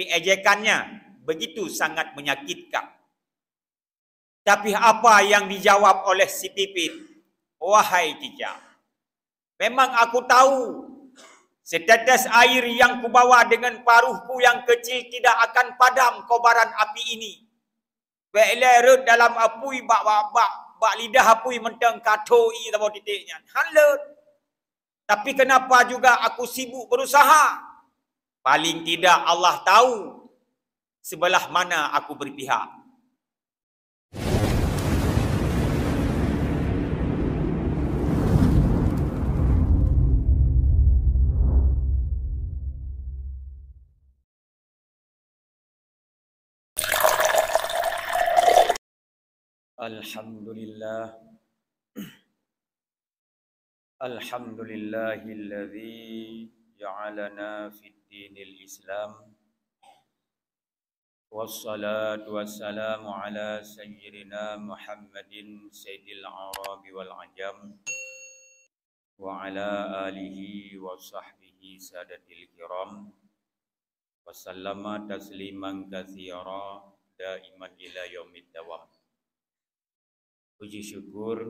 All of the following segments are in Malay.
Tapi ejekannya begitu sangat menyakitkan. Tapi apa yang dijawab oleh si Pipit? Wahai Cica, memang aku tahu setetes air yang kubawa dengan paruhku yang kecil tidak akan padam kobaran api ini. Belerut dalam apui bak lidah apui menteng katoi tabo titiknya. Halut. Tapi kenapa juga aku sibuk berusaha? Paling tidak Allah tahu sebelah mana aku berpihak. Alhamdulillah. Alhamdulillahilladzi ja'alana fid dinil Islam. Wassalatu wassalamu ala sayyidina Muhammadin sayyidil arabi wal ajam wa ala alihi wa sahbihi sadatil kiram wa sallama tasliman katsira daiman ila yaumid dawam. Puji syukur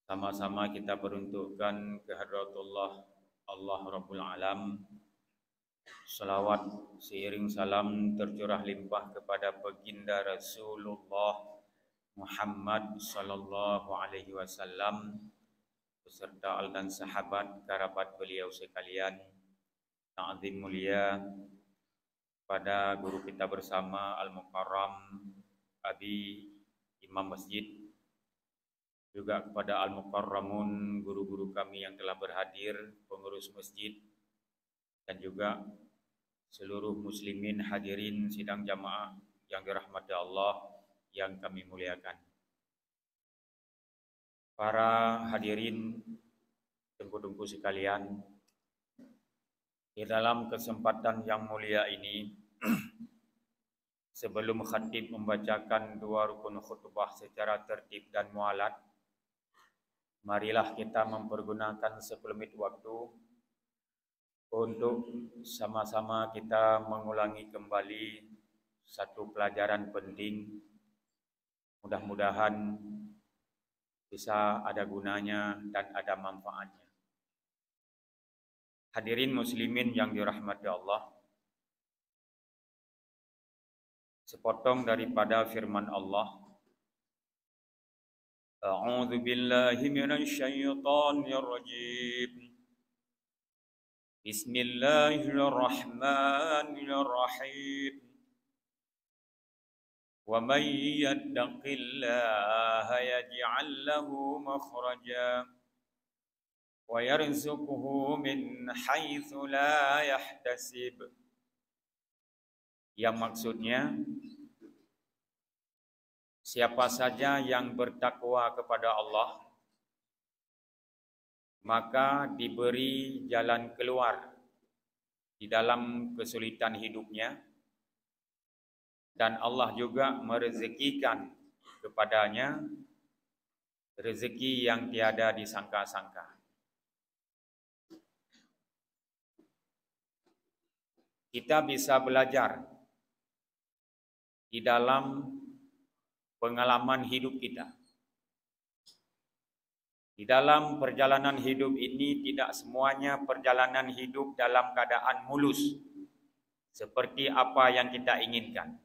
sama-sama kita peruntukkan kehadratullah Allah Rabbul Alam. Salawat seiring salam tercurah limpah kepada baginda Rasulullah Muhammad sallallahu alaihi wasallam beserta al dan sahabat kerabat beliau sekalian. Ta'zim mulia pada guru kita bersama Al-Mukarram Abi Imam Masjid, juga kepada Al-Mukarramun, guru-guru kami yang telah berhadir, pengurus masjid, dan juga seluruh muslimin hadirin sidang jamaah yang dirahmati Allah yang kami muliakan. Para hadirin tengku-tengku sekalian, di dalam kesempatan yang mulia ini sebelum khatib membacakan dua rukun khutbah secara tertib dan mualat, marilah kita mempergunakan sekelumit waktu untuk sama-sama kita mengulangi kembali satu pelajaran penting. Mudah-mudahan bisa ada gunanya dan ada manfaatnya. Hadirin muslimin yang dirahmati Allah, sepotong daripada firman Allah, A'udzu billahi minasy syaithanir rajim. Bismillahirrahmanirrahim. Wa may yattaqillaha yaj'al lahu makhraja wa yarzuqhu min haitsu la yahtasib. Yang maksudnya, siapa saja yang bertakwa kepada Allah, maka diberi jalan keluar di dalam kesulitan hidupnya, dan Allah juga merezekikan kepadanya rezeki yang tiada disangka-sangka. Kita bisa belajar di dalam pengalaman hidup kita. Di dalam perjalanan hidup ini tidak semuanya perjalanan hidup dalam keadaan mulus seperti apa yang kita inginkan.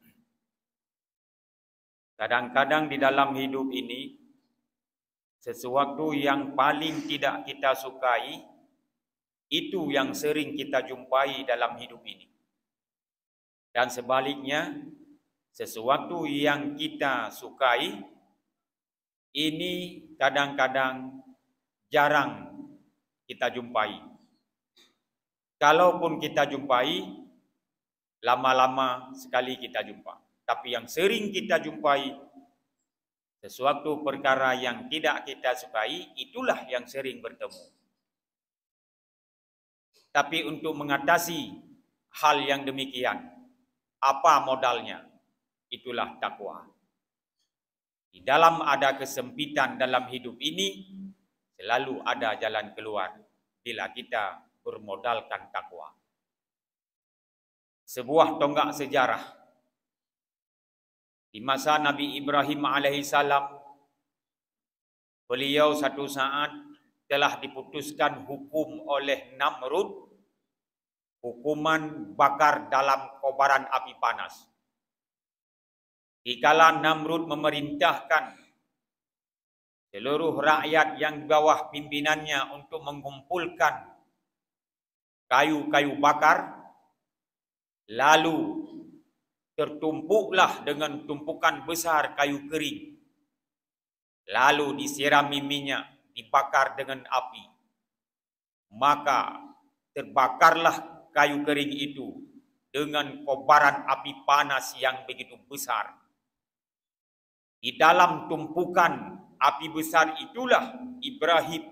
Kadang-kadang di dalam hidup ini sesuatu yang paling tidak kita sukai itu yang sering kita jumpai dalam hidup ini. Dan sebaliknya, sesuatu yang kita sukai ini kadang-kadang jarang kita jumpai. Kalaupun kita jumpai, lama-lama sekali kita jumpa. Tapi yang sering kita jumpai, sesuatu perkara yang tidak kita sukai, itulah yang sering bertemu. Tapi untuk mengatasi hal yang demikian, apa modalnya? Itulah takwa. Di dalam ada kesempitan dalam hidup ini, selalu ada jalan keluar bila kita bermodalkan takwa. sebuah tonggak sejarah. Di masa Nabi Ibrahim alaihissalam, beliau satu saat telah diputuskan hukum oleh Namrud, hukuman bakar dalam kobaran api panas. Dikala Namrud memerintahkan seluruh rakyat yang di bawah pimpinannya untuk mengumpulkan kayu-kayu bakar, lalu tertumpuklah dengan tumpukan besar kayu kering, lalu disirami minyak, dibakar dengan api. Maka terbakarlah kayu kering itu dengan kobaran api panas yang begitu besar. Di dalam tumpukan api besar itulah Ibrahim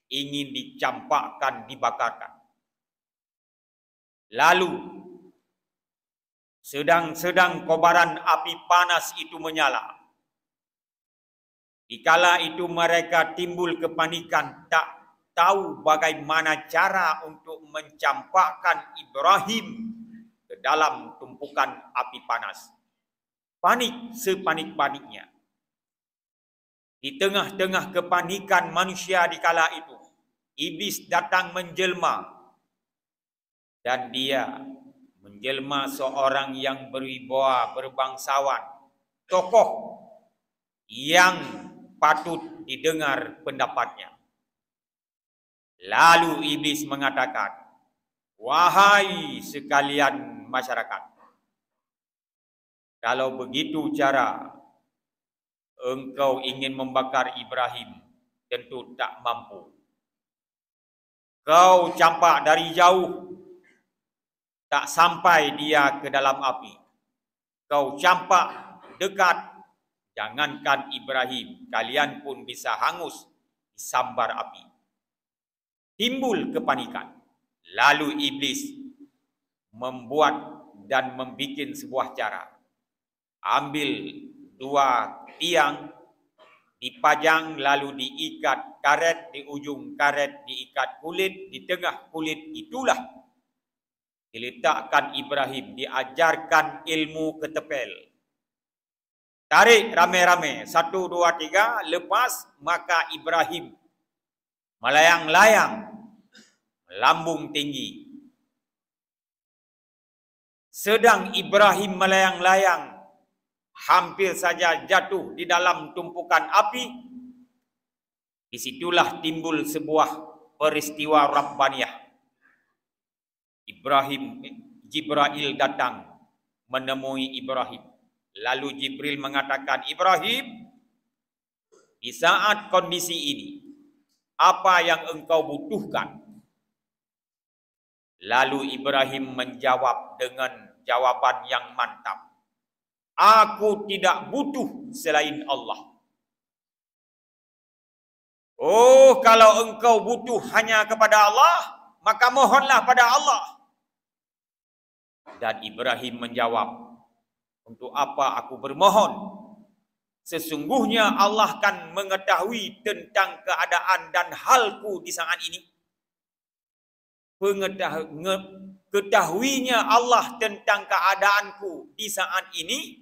ingin dicampakkan, dibakarkan. Lalu sedang kobaran api panas itu menyala. Dikala itu mereka timbul kepanikan, tak tahu bagaimana cara untuk mencampakkan Ibrahim ke dalam tumpukan api panas. Panik sepanik-paniknya. Di tengah-tengah kepanikan manusia di kala itu, iblis datang menjelma. Dan dia menjelma seorang yang berwibawa, berbangsawan, tokoh yang patut didengar pendapatnya. Lalu iblis mengatakan, "Wahai sekalian masyarakat, kalau begitu cara engkau ingin membakar Ibrahim, tentu tak mampu. Kau campak dari jauh, tak sampai dia ke dalam api. Kau campak dekat, jangankan Ibrahim, kalian pun bisa hangus disambar api." Timbul kepanikan. Lalu iblis membuat dan membuat sebuah cara. Ambil 2 tiang, dipajang lalu diikat karet, di ujung karet diikat kulit, di tengah kulit itulah diletakkan Ibrahim, diajarkan ilmu ketepel. Tarik rame-rame, 1, 2, 3, lepas, maka Ibrahim melayang-layang, melambung tinggi. Sedang Ibrahim melayang-layang, hampir saja jatuh di dalam tumpukan api. Disitulah timbul sebuah peristiwa Rabbaniyah. Jibril datang menemui Ibrahim. Lalu Jibril mengatakan, "Ibrahim, di saat kondisi ini, apa yang engkau butuhkan?" Lalu Ibrahim menjawab dengan jawaban yang mantap. "Aku tidak butuh selain Allah." "Oh, kalau engkau butuh hanya kepada Allah, maka mohonlah pada Allah." Dan Ibrahim menjawab, "Untuk apa aku bermohon? Sesungguhnya Allah kan mengetahui tentang keadaan dan halku di saat ini. Ketahuinya Allah tentang keadaanku di saat ini,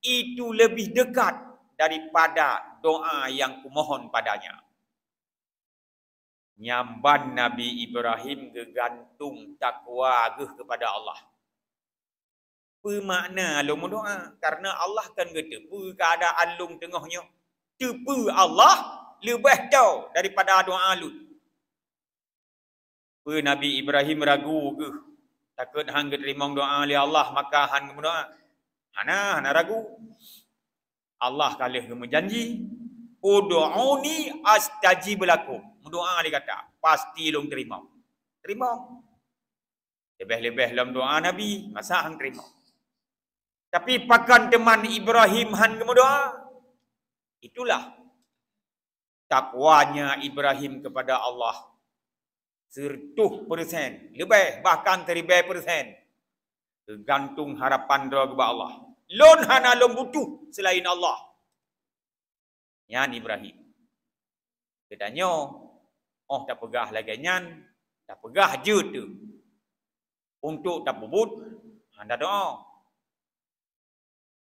itu lebih dekat daripada doa yang kumohon padanya." Nyamban Nabi Ibrahim gegantung takwa kepada Allah. Pemakna lu berdoa, karena Allah kan kata, keadaan lu tengahnya, tepu Allah lebih tahu daripada doa lu. Nabi Ibrahim ragu ke, takut hang terima doa oleh Allah, maka hang berdoa. Hana ragu. Allah kalih menjanji, "Ud'uni astajib lakum." Doa dia kata, pasti long terima. Terima. Lebih-lebih dalam doa Nabi, masa hang terima. Tapi pakan teman Ibrahim hang berdoa. Itulah takwanya Ibrahim kepada Allah. 100%, lebih bahkan 1000%. Tergantung harapan doa kepada Allah. Lon hana lon butuh selain Allah. Yan Ibrahim. Katanya, "Oh tak pegah lagi nyan, tak pegah je tu." Untuk tak bubut, anda doa.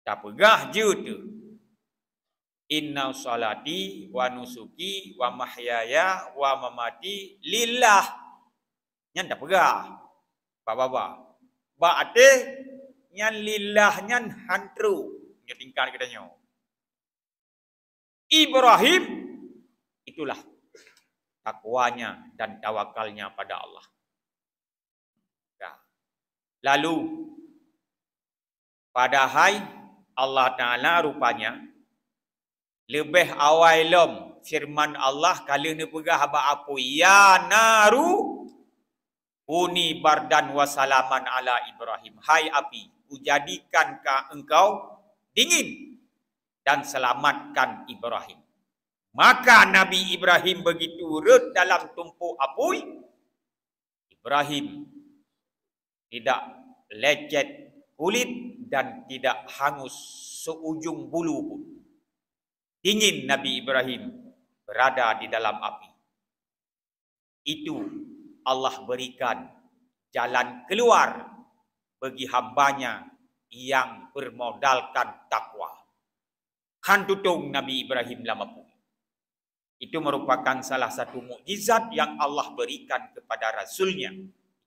Tak pegah je tu. Inna salati wa nusuki wa mahyaya wa mamati lillah. Nyan tak pegah. Baba. Ba ate nyan lillah nyan hantru. Nya tingkal katanya. Ibrahim itulah takwanya dan tawakalnya pada Allah. Lalu padahal Allah Ta'ala rupanya lebih awal lom firman Allah kalau ni pegah haba apa ya naru uni bardan wa salaman ala Ibrahim. Hai api, kujadikankah engkau dingin dan selamatkan Ibrahim. Maka Nabi Ibrahim begitu red dalam tumpuk api. Ibrahim tidak lecet kulit dan tidak hangus seujung bulu pun. Dingin Nabi Ibrahim berada di dalam api. Itu Allah berikan jalan keluar bagi hambanya yang bermodalkan takwa. Hantutung Nabi Ibrahim lama pun. Itu merupakan salah satu mukjizat yang Allah berikan kepada Rasulnya.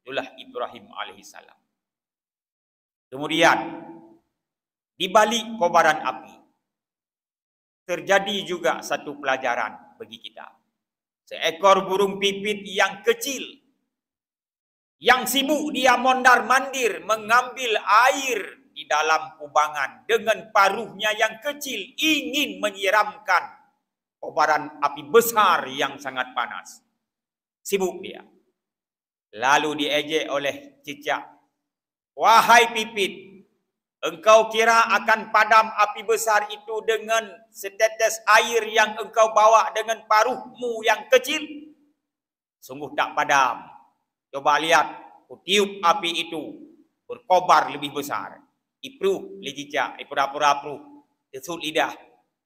Itulah Ibrahim alaihissalam. Kemudian, di balik kobaran api, terjadi juga satu pelajaran bagi kita. Seekor burung pipit yang kecil, yang sibuk dia mondar-mandir mengambil air di dalam kubangan dengan paruhnya yang kecil, ingin menyiramkan kobaran api besar yang sangat panas. Sibuk dia. Lalu diejek oleh cicak. Wahai pipit, engkau kira akan padam api besar itu dengan setetes air yang engkau bawa dengan paruhmu yang kecil? Sungguh tak padam. Coba lihat, tiup api itu berkobar lebih besar. Ipruh li cicak, ipura-pura-pruh, desut lidah.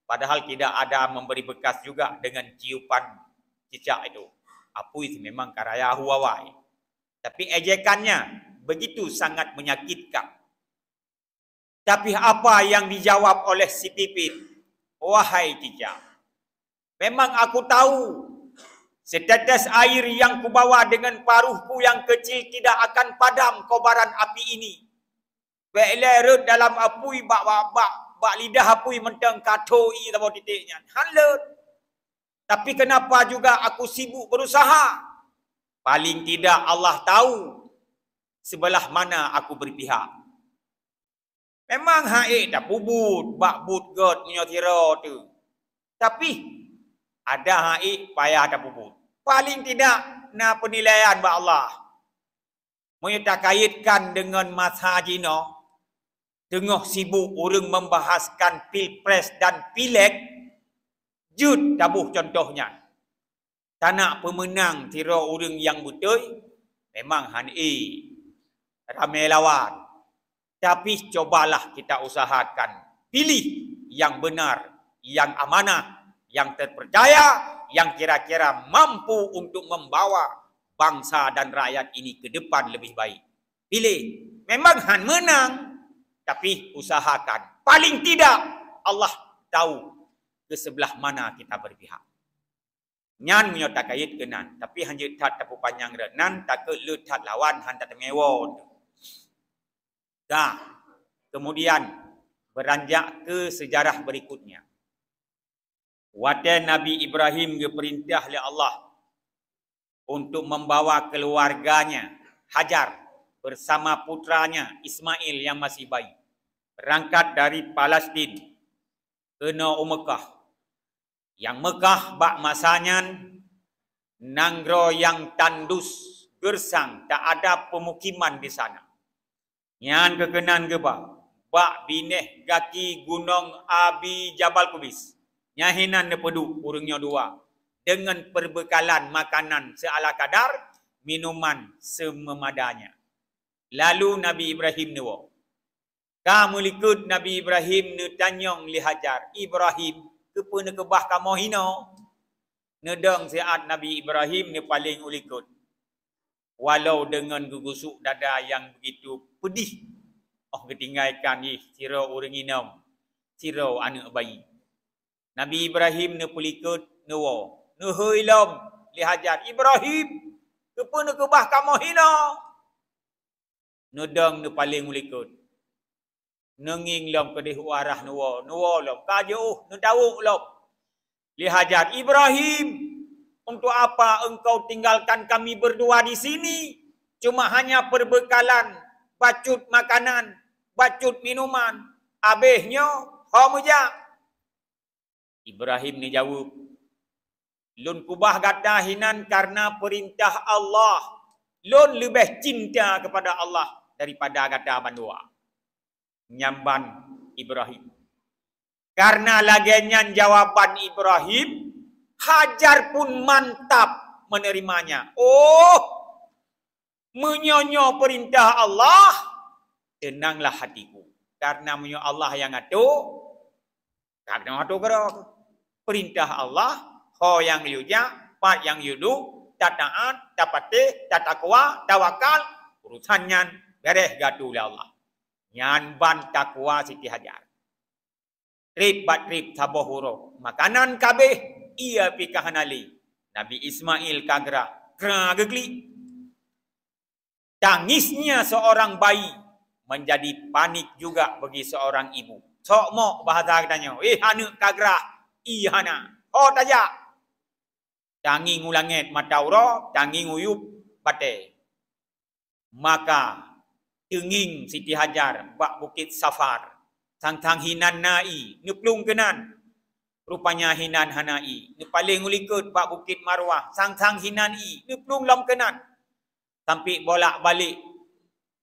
Padahal tidak ada memberi bekas juga dengan ciupan cicak itu. Api itu memang karaya huawai. Tapi ejekannya begitu sangat menyakitkan. Tapi apa yang dijawab oleh si pipit? Wahai cicak, memang aku tahu setetes air yang kubawa dengan paruhku yang kecil tidak akan padam kobaran api ini. Belerut dalam api bak lidah api mentang katoi tahu titiknya. Halut. Tapi kenapa juga aku sibuk berusaha? Paling tidak Allah tahu sebelah mana aku berpihak. Memang haik dah pubut, bak but god menyotira tu. Tapi ada haik payah dah pubut. Paling tidak na penilaian bak Allah. Mereka kaitkan dengan masa jino. Tengah sibuk orang membahaskan pilpres dan pileg. Jud tabuh contohnya. Tanak pemenang tira orang yang betul. Memang han'i. Ramai lawan. Tapi cobalah kita usahakan. Pilih yang benar, yang amanah, yang terpercaya, yang kira-kira mampu untuk membawa bangsa dan rakyat ini ke depan lebih baik. Pilih. Memang Han menang. Tapi usahakan. Paling tidak Allah tahu ke sebelah mana kita berpihak. Nyan punya tak kait kenan. Tapi hanya tak tapu panjang renan. Tak ke letat lawan. Han tak tengewon. Dah. Kemudian beranjak ke sejarah berikutnya. Watan Nabi Ibrahim diperintah oleh Allah untuk membawa keluarganya Hajar bersama putranya Ismail yang masih bayi berangkat dari Palestin ke Mekah. Yang Mekah bak masanya nangro yang tandus gersang, tak ada pemukiman di sana. Yang kekenan ke bak bineh gaki gunung Abi Jabal Kubis. Nyahinan nepedu urungnya dua dengan perbekalan makanan seala kadar, minuman sememadanya. Lalu Nabi Ibrahim newa. Kamu likut Nabi Ibrahim ne tanyong li Hajar. Ibrahim, kepa ne kebah kamu hino? Nedang saat Nabi Ibrahim ne paling ulikut. walau dengan gugusuk dada yang begitu pedih. Oh ketinggalkan sira orang inam, sira anak bayi. Nabi Ibrahim ne pelikut newa. Ne heuilom li hajar Ibrahim. Kepa ne kebah kamu hina. Ne dang ne paling ulikut. Nenging lom kedih warah newa. Newa lom kajuh ne dawuk lom. Li hajar Ibrahim, untuk apa engkau tinggalkan kami berdua di sini? Cuma hanya perbekalan, bacut makanan, bacut minuman. Habisnya, homujak. Ibrahim ni jawab, lun kubah gata hinan karena perintah Allah. Lun lebih cinta kepada Allah daripada gata bandua. Nyamban Ibrahim. Karena laginya jawaban Ibrahim, Hajar pun mantap menerimanya. Oh, menyonyo perintah Allah, tenanglah hatiku. Karena menyo Allah yang atur, karena atur gerak. Perintah Allah, ho yang liuja, pat yang yudu, tak taat, tak patih, tak takwa, tawakal, urusannya beres gadu Allah. Nyan ban takwa Siti Hajar. Trip bat trip saboh huruf. Makanan kabeh ia pikahanali. Nabi Ismail kagra gegli. Tangisnya seorang bayi menjadi panik juga bagi seorang ibu. Sok mo bahasa katanya. Anak kagra ihana. Oh tajak. Tangi ngulangit matauro, tangi nguyup bate. Maka tenging Siti Hajar bak Bukit Safar. Tang hinan nai, nuplung kenan. Rupanya hinan hanai. Nu paling ulikut bak Bukit Marwah. Sang hinan i, nuplung lam kenan. Sampai bolak-balik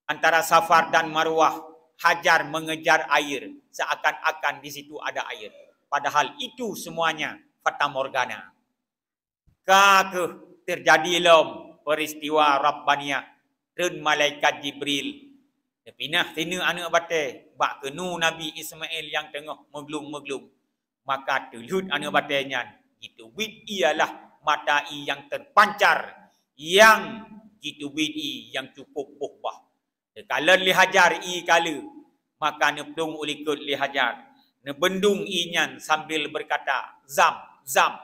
antara Safar dan Marwah. Hajar mengejar air. Seakan-akan di situ ada air. Padahal itu semuanya fata morgana. Kakeh terjadi lom peristiwa Rabbaniyah. Dan malaikat Jibril. Pinah tina anak bate. Bak kenu Nabi Ismail yang tengah meglung-meglung. Maka telut anak batenya. Gitu wid ialah matai yang terpancar. Yang gitu wid yang cukup buhbah. Kalau lihajar i kala. Maka nepelung ulikut lihajar. Nebendung inyan sambil berkata. Zam, zam.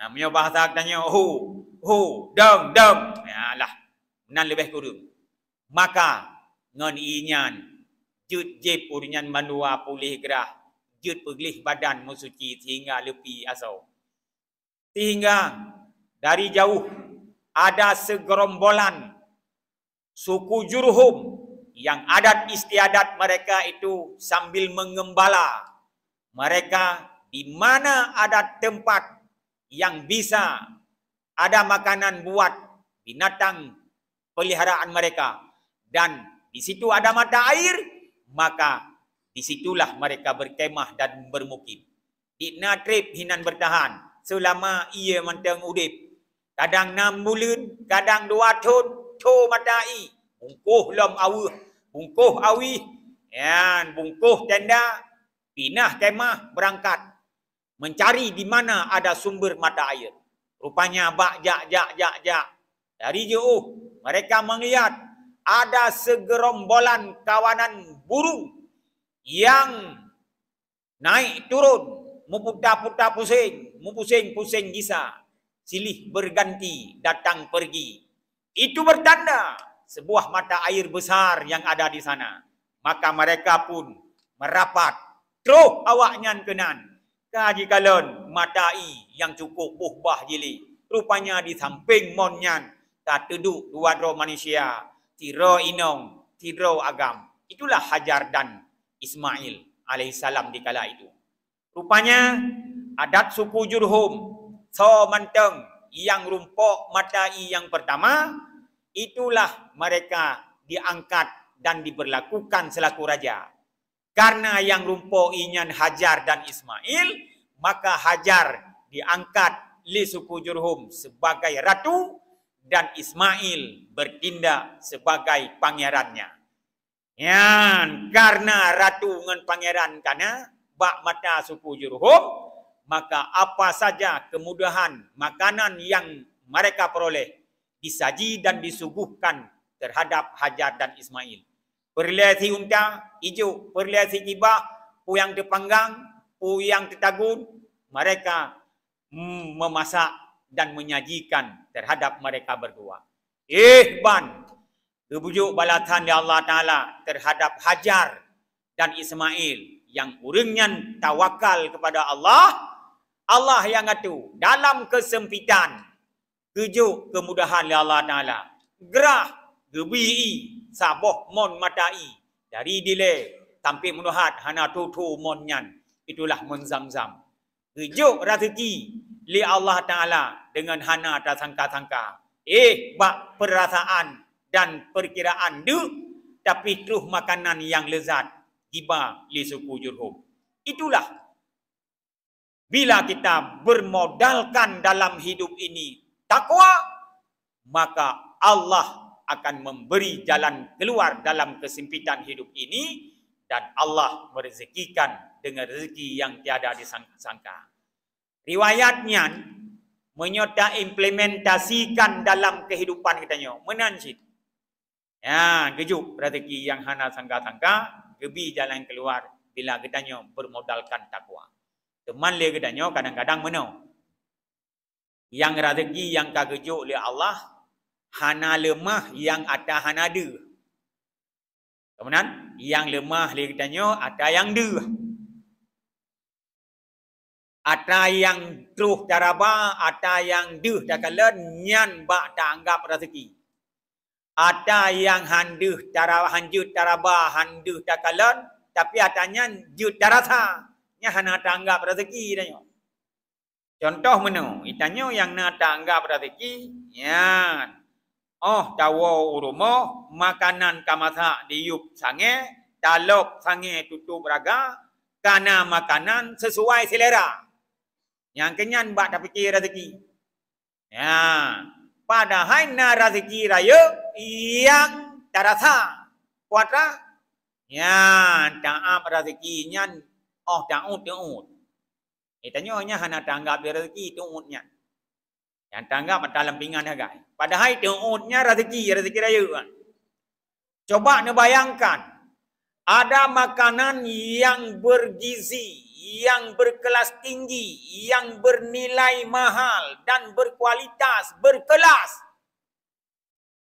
Punya bahasa katanya. Ho, dam, dam. Yalah. Nan lebih kurung. Maka ngon inyan jut jep urinyan manua pulih gerah jut peglih badan musuci sehingga lepi asau. Sehingga dari jauh ada segerombolan suku Jurhum yang adat istiadat mereka itu sambil mengembala. Mereka di mana ada tempat yang bisa ada makanan buat binatang peliharaan mereka dan di situ ada mata air, maka disitulah mereka berkemah dan bermukim. Di natrip hinan bertahan selama ia manteng udip. Kadang 6 bulan, kadang 2 tahun, to mata air. Bungkuh lom awih, bungkuh awih, yan bungkuh tenda, pinah kemah berangkat mencari di mana ada sumber mata air. Rupanya bak jak. Dari jauh mereka melihat ada segerombolan kawanan burung yang naik turun, meputar-putar pusing, pusing gisa, silih berganti, datang pergi. Itu bertanda sebuah mata air besar yang ada di sana. Maka mereka pun merapat, terus awaknya kenan. Kaji kalon mata air yang cukup buhbah jili. Rupanya di samping monyan, tak duduk dua roh manusia. Tiro inong, tiro agam. Itulah Hajar dan Ismail alaihissalam di kala itu. Rupanya adat suku Jurhum, so manteng yang rumpok matai yang pertama, itulah mereka diangkat dan diberlakukan selaku raja. Karena yang rumpok inyan Hajar dan Ismail, maka Hajar diangkat li suku Jurhum sebagai ratu, dan Ismail bertindak sebagai pangerannya. Yan, karena ratu dengan pangeran kana bak mata suku Jurhum, maka apa saja kemudahan makanan yang mereka peroleh disaji dan disuguhkan terhadap Hajar dan Ismail. Perliasi unta hijau, perliasi kibah, pu yang terpanggang, pu yang tertagun, mereka memasak dan menyajikan terhadap mereka berdua. Ban kebujuk balatan di Allah Ta'ala terhadap Hajar dan Ismail yang urangnya tawakal kepada Allah, Allah yang atu dalam kesempitan kejuk kemudahan di Allah Ta'ala. Gerah gebii saboh mon matai dari dile sampai menuhat hana tutu mon nyan, itulah mon Zam-Zam. Kejuk rezeki li Allah Ta'ala dengan hana tak sangka-sangka. Bak perasaan dan perkiraan du, tapi truh makanan yang lezat tiba li suku Jurhum. Itulah bila kita bermodalkan dalam hidup ini takwa, maka Allah akan memberi jalan keluar dalam kesempitan hidup ini, dan Allah merezekikan dengan rezeki yang tiada disangka-sangka. Riwayatnya menyota implementasikan dalam kehidupan kita nyo menancit. Ya, kejuk rezeki yang hana sangka-sangka, gebi jalan keluar bila kita nyo bermodalkan takwa. Teman le kita nyo kadang-kadang menau. Yang rezeki yang kagejuk oleh Allah hana lemah yang ada hana ada. Kemudian yang lemah le kita nyo ada yang ada. Ada yang truh daraba, ada yang duh dakalan nyan bak tak anggap rezeki. Ada yang handuh daraba, hanjut daraba, handuh dakalan, tapi adanya jut darasa, nya hana tak anggap rezeki danyo. Contoh menu, itanyo yang nak tak anggap rezeki, nyan. Oh, tawo urumo, makanan kamasa diup sange, talok sange tutup raga, karena makanan sesuai selera. Yang kenyan bak tak fikir rezeki. Ya, padahal na rezeki raya yang terasa. Kuatra? Ya, taap rezeki nyan oh taut. Itanya hanya tanggap rezeki tuutnya. Yang tanggap dalam pingan hagai. Padahal tuutnya rezeki raya kan. Coba bayangkan, ada makanan yang bergizi, yang berkelas tinggi, yang bernilai mahal dan berkualitas, berkelas.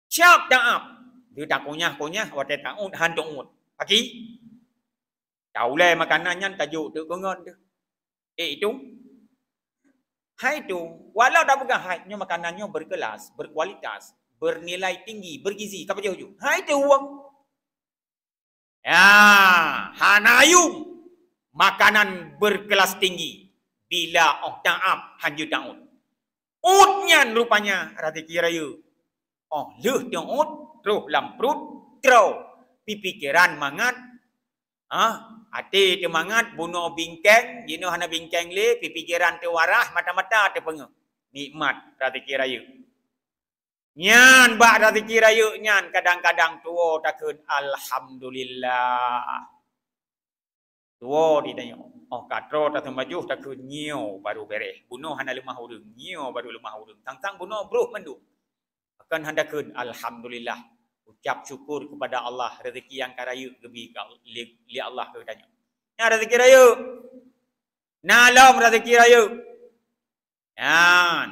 Siap taap. Dia tak kunyah, wadah taut, hantung. Pagi. Taulai makanannya tajuk tu kongon tu. Itu. Hai tu. Walau dah bukan hai, makanannya berkelas, berkualitas, bernilai tinggi, bergizi. Kapa jauh? Hai tu uang. Ya, hanayum. Makanan berkelas tinggi bila taap hanjut taut. Utnya rupanya rezeki raya. Leh taut, roh lamprut, trau pipikiran mangat. Hati temangat bunuh bingkeng, jino hana bingkeng le, pipikiran tewarah, mata-mata terpengah. Nikmat rezeki raya. Nyan bak rezeki raya nyan kadang-kadang tua takun alhamdulillah. Tua ditanya, katro tak semajuh tak ke nyio baru beres. Bunuh hana lemah urung, nyio baru lemah urung. Tang-tang bunuh bruh mendu. Akan handakeun alhamdulillah. Ucap syukur kepada Allah rezeki yang karaya gebi li Allah ke tanya. Ya rezeki raya. Nalam rezeki raya. Yan.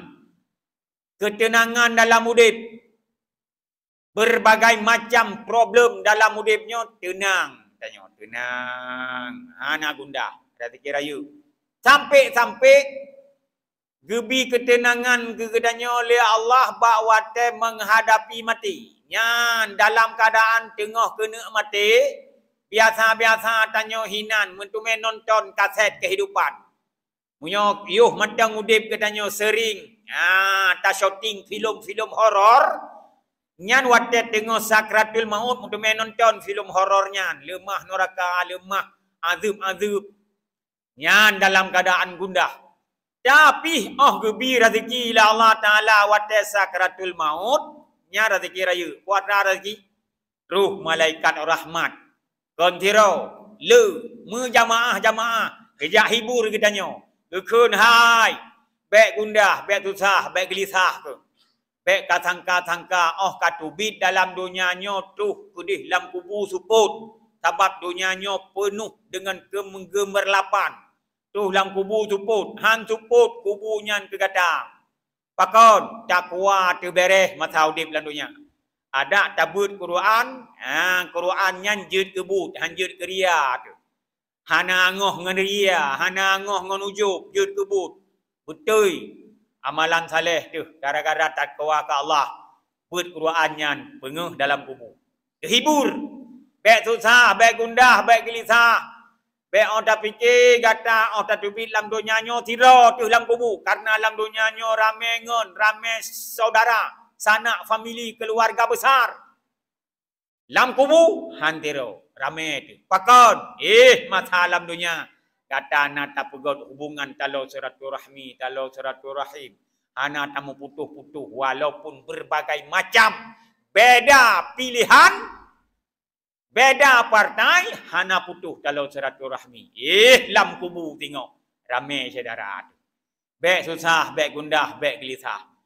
Ketenangan dalam hidup. Berbagai macam problem dalam hidupnya tenang. Tanya, tenang. Hana gundah. Rezeki raya. Sampai-sampai gebi ketenangan kegedannya oleh Allah bahawa menghadapi mati. Nyan dalam keadaan tengah kena mati. Biasa-biasa tanya hinan. Mentume nonton kaset kehidupan. Punya yuh matang udip katanya sering. Tak syuting filem-filem horor. Nyan watet tengok sakratul maut untuk menonton filem horornya. Lemah neraka, lemah azab-azab. Nyan dalam keadaan gundah. Tapi gebi rezeki ila Allah Ta'ala watet sakratul maut. Nya rezeki raya. Kuat rezeki. Ruh malaikat rahmat. Kontiro. Le. Jamaah. Kejak hibur katanya. Kekun hai. Baik gundah, baik susah, baik gelisah ke. Baik katangka-tangka oh katubit dalam dunianya tu kudih dalam kubur suput. Sebab dunianya penuh dengan kegemerlapan. Tu dalam kubur suput. Han suput kuburnya kegata. Pakon takwa terbereh masa udip dalam dunia. Ada tabut Quran. Quran nyanjut kebut. Hanjut keria tu. Hana ngoh ngan ria. Hana ngoh ngan ujub. Jut kebut. Betul. Amalan saleh tu. Gara-gara takwa ke Allah. Buat Quran nyan. Penguh dalam kubur. Terhibur. Baik susah. Baik gundah. Baik gelisah. Baik orang tak fikir. Kata orang tak tubit dalam dunianya. Tira tu dalam kubur. Karena dalam dunianya ramai ngon. Ramai saudara. Sanak, family, keluarga besar. Dalam kubur, hantiro. Ramai tu. Pakon. Masa alam dunia. Kata anak tak pegot hubungan talau silaturahmi, talau silaturahim. Anak tak mau putus-putus. Walaupun berbagai macam. Beda pilihan. Beda partai. Hana putus talau silaturahmi. Dalam kubur tengok. Ramai saudara tu. Baik susah, baik gundah, baik gelisah.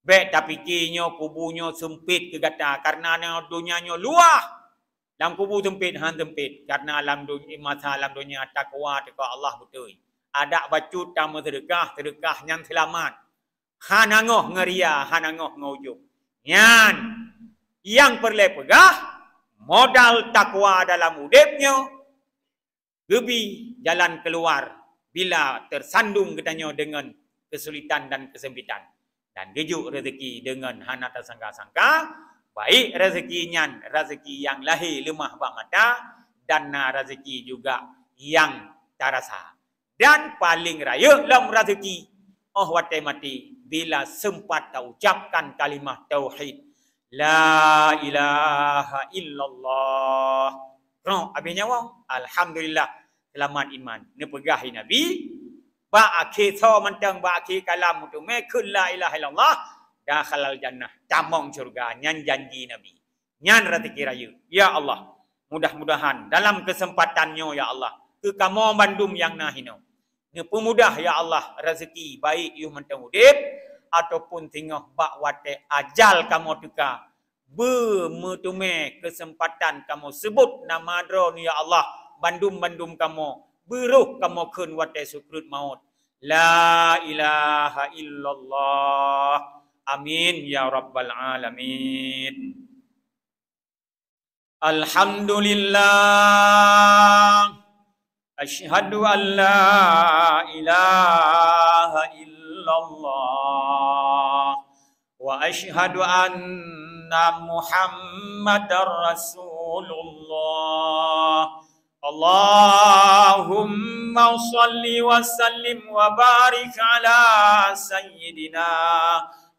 Baik tak fikirnya kuburnya sempit ke kata. Karena dunianya luah. Dalam kubur sempit, han sempit. Karena alam dunia, masa alam dunia takwa dekat Allah betul. Ada bacut tamu sedekah, sedekah yang selamat. Hanangoh ngeria, hanangoh ngujub. Yang perlu pegah, modal takwa dalam udipnya, gebi jalan keluar bila tersandung katanya dengan kesulitan dan kesempitan. Dan gejuk rezeki dengan hana tak sangka-sangka. Baik rezekinya, rezeki yang lahir lemah bak mata. Dan rezeki juga yang tak rasa. Dan paling raya dalam rezeki. Oh watai mati. Bila sempat tak ucapkan kalimah tauhid. La ilaha illallah. Habis nyawa. Alhamdulillah. Selamat iman. Nepegahi Nabi. Ba'akhi so mentang ba'akhi kalam tu mekun la ilaha illallah dakhalal jannah tamong syurga nyan janji Nabi nyan rezeki raya ya Allah mudah-mudahan dalam kesempatannya ya Allah ke kamu bandum yang nahino ne pemudah ya Allah rezeki baik you mentang udip ataupun tengah bak wate ajal kamu tuka bermetume kesempatan kamu sebut nama dron ya Allah bandum-bandum kamu beruh kamu kun wate sukrut maut. La ilaha illallah. Amin ya rabbal alamin. Alhamdulillah. Asyhadu an la ilaha illallah. Wa asyhadu anna Muhammadar Rasulullah. Allahumma salli wa sallim wa barik ala sayyidina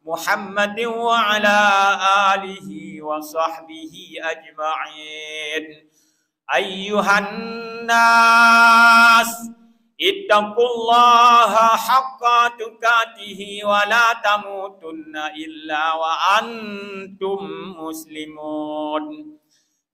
Muhammadin wa ala alihi wa sahbihi ajma'in. Ayyuhan nas ittaqullaha haqqa tuqatih wa la tamutunna illa wa antum muslimun.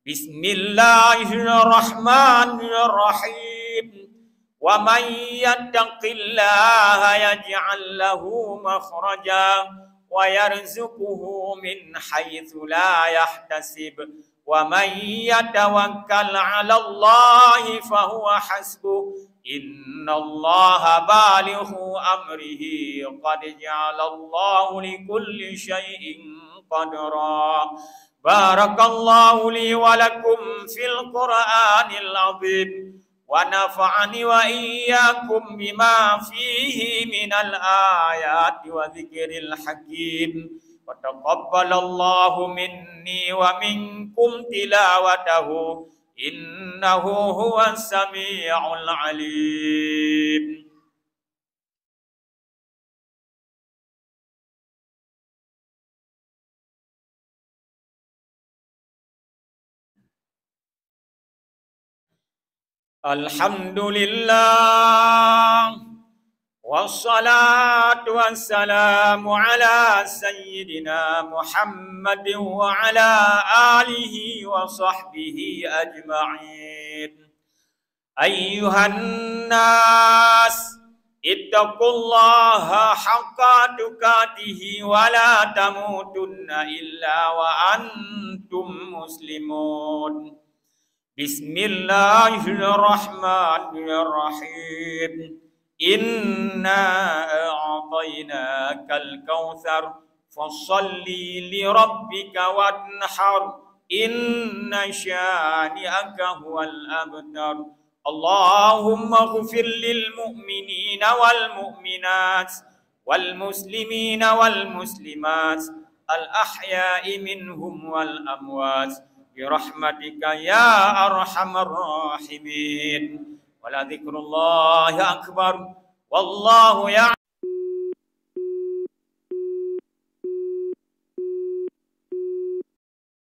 Bismillahirrahmanirrahim. Wa man yattaqillaha yaj'al lahu makhraja wa yarzuquhu min haitsu la yahtasib. Wa man yatawakkal 'ala Allahi fa huwa hasbuh. Innallaha balighu amrihi qad ja'ala Allahu likulli syai'in qadra. Barakallahu li wa lakum fil Qur'anil azim wa nafa'ani wa iyyakum bima fihi minal ayati wa dzikril hakim wa taqabbalallahu minni wa minkum tilawatahu innahu huwas sami'ul alim. Alhamdulillah wassalatu wassalamu ala sayyidina Muhammadin wa ala alihi wa sahbihi ajma'in. Ayyuhan nas Ittaqullaha haqqa tuqatih wa la tamutunna illa wa antum muslimun. Bismillahirrahmanirrahim. Inna a'tainakal kautsar fasholli li rabbika wanhar. Inna syani'aka huwal abtar. Allahumma ghfir lil mu'minina wal mu'minat wal muslimina wal muslimat al ahya'i minhum wal amwat bi rahmatika ya arhamar rahimin. Wa la dzikrullahi akbar wallahu ya